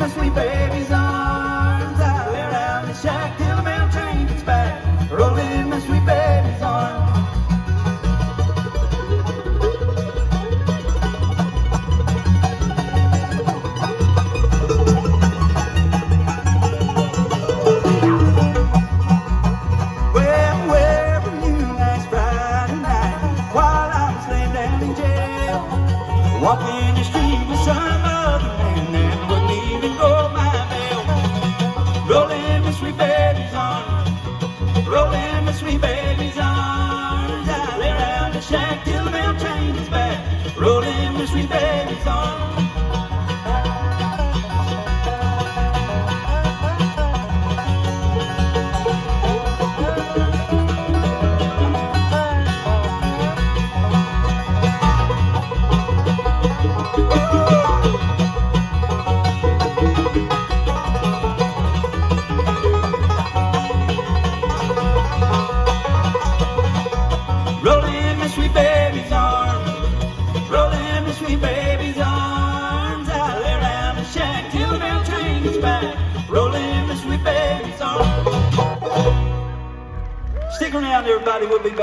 my sweet baby's arms. I lay around the shack till the mail train gets back. Roll in my sweet baby's arms. Well, where were you last Friday night while I was laying down in jail? Walking the street with some other man and wouldn't even go my bail. Rolling my sweet baby's arms, rolling my sweet baby's arms. I lay around the shack till the mail train is back. Rolling my sweet baby's arms. Rolling my sweet baby's arms, rolling my sweet baby's arms. I lay around the shack till the mail train gets back. Rolling my sweet baby's arms. Stick around, everybody. We'll be back.